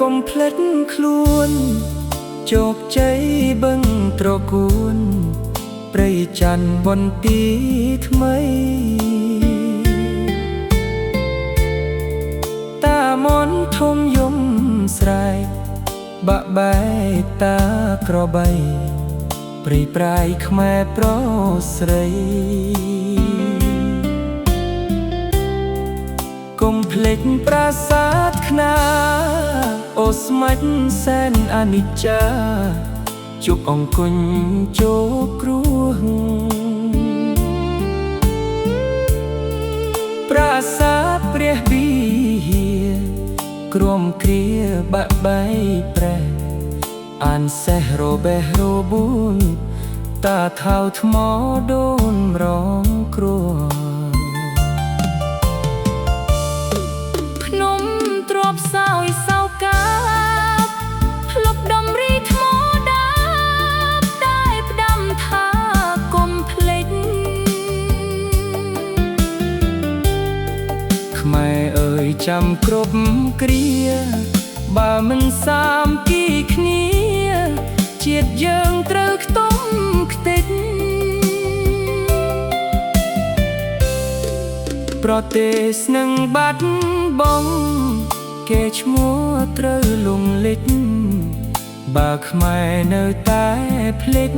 កុំភ្លេចខ្លួនជោគជ័យបឹងត្រកួនព្រៃច័ន្ទបន្ទីថ្មីតាមនធំយំស្រែកបាក់បែកតាក្របីព្រៃប្រាយខ្មែរប្រុសស្រីកុំភ្លេចប្រាសាទខ្នាអូស្មាច់សែនអនិច្ចាជប់អង្គុញជោគគ្រោះប្រាសាទព្រះវិហារគ្រមគ្រាបាក់បែកប្រែអានសេះរបេះរបួនតាថៅថ្មដូនរងគ្រោះភ្នំទ្របសោយសោកាភ្លុកដំរីថ្មដាបតែផ្ដាំថាកុំភ្លេចខ្មែរអើយចាំគ្រប់គ្រាបើមិនសាមគីគ្នាជាតិយើងត្រូវខ្ទង់ខ្ទេចប្រទេសនឹងបាត់បង់គេឈ្មោះត្រូវលងលិចបើខ្មែរនៅតែភ្លេច